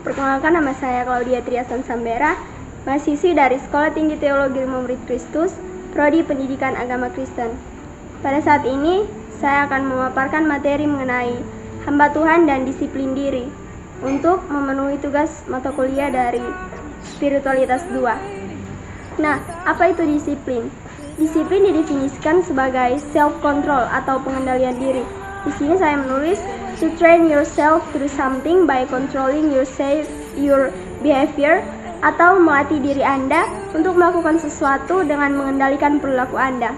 Perkenalkan, nama saya Claudia Triasan Sambera, mahasiswi dari Sekolah Tinggi Teologi Murid Kristus, Prodi Pendidikan Agama Kristen. Pada saat ini, saya akan memaparkan materi mengenai hamba Tuhan dan disiplin diri untuk memenuhi tugas mata kuliah dari Spiritualitas 2. Nah, apa itu disiplin? Disiplin didefinisikan sebagai self-control atau pengendalian diri. Di sini saya menulis to train yourself to do something by controlling your behavior, atau melatih diri Anda untuk melakukan sesuatu dengan mengendalikan perilaku Anda.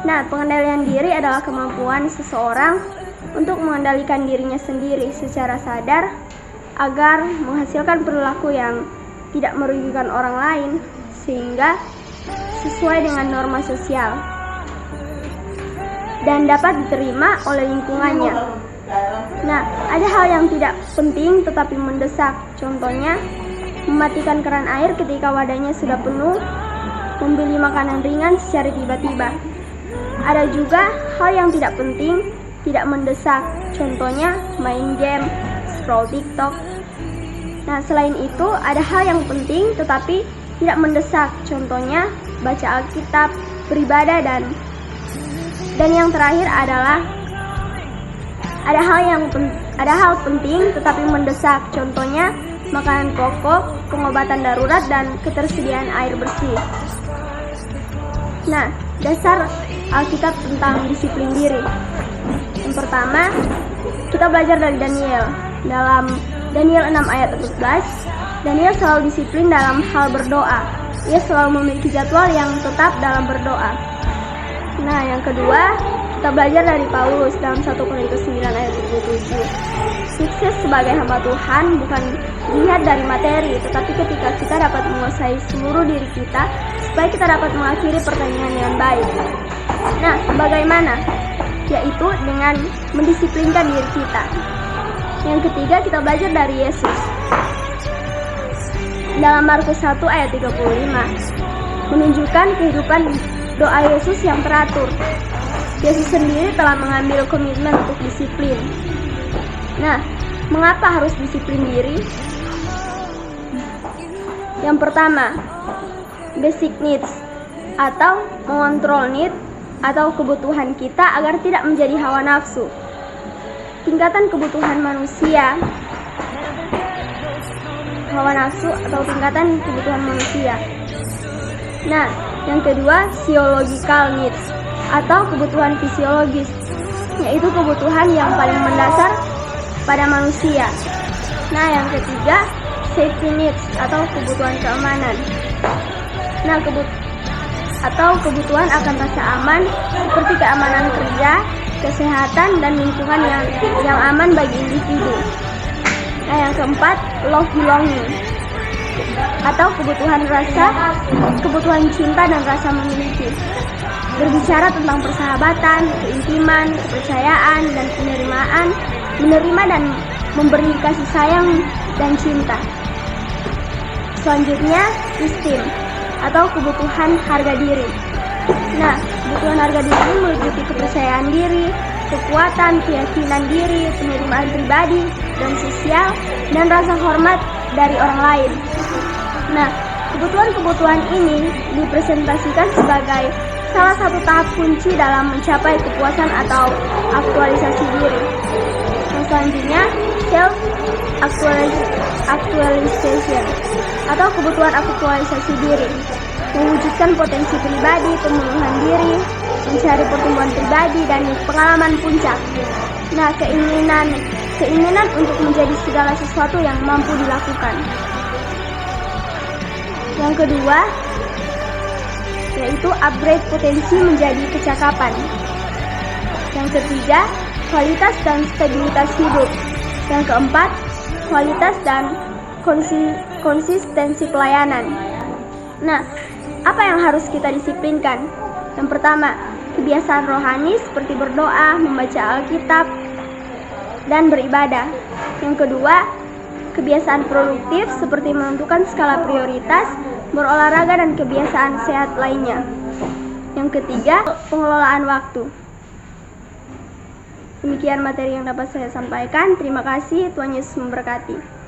Nah, pengendalian diri adalah kemampuan seseorang untuk mengendalikan dirinya sendiri secara sadar agar menghasilkan perilaku yang tidak merugikan orang lain sehingga sesuai dengan norma sosial dan dapat diterima oleh lingkungannya. Nah, ada hal yang tidak penting tetapi mendesak. Contohnya, mematikan keran air ketika wadahnya sudah penuh, membeli makanan ringan secara tiba-tiba. Ada juga hal yang tidak penting, tidak mendesak. Contohnya, main game, scroll TikTok. Nah, selain itu, ada hal yang penting tetapi tidak mendesak. Contohnya, baca Alkitab, beribadah, dan yang terakhir adalah ada hal penting tetapi mendesak. Contohnya, makanan pokok, pengobatan darurat, dan ketersediaan air bersih. Nah, dasar Alkitab tentang disiplin diri. Yang pertama, kita belajar dari Daniel. Dalam Daniel 6 ayat 14, Daniel selalu disiplin dalam hal berdoa. Ia selalu memiliki jadwal yang tetap dalam berdoa. Nah, yang kedua, kita belajar dari Paulus dalam 1 Korintus 9 ayat 27. Sukses sebagai hamba Tuhan bukan dilihat dari materi, tetapi ketika kita dapat menguasai seluruh diri kita, supaya kita dapat mengakhiri pertandingan dengan baik. Nah, bagaimana? Yaitu dengan mendisiplinkan diri kita. Yang ketiga, kita belajar dari Yesus. Dalam Markus 1 ayat 35, menunjukkan kehidupan doa Yesus yang teratur. Yesus sendiri telah mengambil komitmen untuk disiplin. Nah, mengapa harus disiplin diri? Yang pertama, basic needs atau mengontrol need atau kebutuhan kita agar tidak menjadi hawa nafsu. Tingkatan kebutuhan manusia, hawa nafsu atau tingkatan kebutuhan manusia. Nah, yang kedua, physiological needs atau kebutuhan fisiologis, yaitu kebutuhan yang paling mendasar pada manusia. Nah, yang ketiga, safety needs atau kebutuhan keamanan. Nah, kebutuhan akan rasa aman seperti keamanan kerja, kesehatan, dan lingkungan yang aman bagi individu. Nah, yang keempat, love belonging atau kebutuhan cinta dan rasa memiliki. Berbicara tentang persahabatan, keintiman, kepercayaan, dan penerimaan, menerima dan memberi kasih sayang dan cinta. Selanjutnya, esteem atau kebutuhan harga diri. Nah, kebutuhan harga diri ini meliputi kepercayaan diri, kekuatan, keyakinan diri, penerimaan pribadi dan sosial, dan rasa hormat dari orang lain. Nah, kebutuhan-kebutuhan ini dipresentasikan sebagai salah satu tahap kunci dalam mencapai kepuasan atau aktualisasi diri. Yang selanjutnya, self actualization atau kebutuhan aktualisasi diri, mewujudkan potensi pribadi, pemenuhan diri, mencari pertumbuhan pribadi, dan pengalaman puncak. Nah, keinginan untuk menjadi segala sesuatu yang mampu dilakukan. Yang kedua, yaitu upgrade potensi menjadi kecakapan. Yang ketiga, kualitas dan stabilitas hidup. Yang keempat, kualitas dan konsistensi pelayanan. Nah, apa yang harus kita disiplinkan? Yang pertama, kebiasaan rohani seperti berdoa, membaca Alkitab, dan beribadah. Yang kedua, kebiasaan produktif seperti menentukan skala prioritas, berolahraga, dan kebiasaan sehat lainnya. Yang ketiga, pengelolaan waktu. Demikian materi yang dapat saya sampaikan. Terima kasih. Tuhan Yesus memberkati.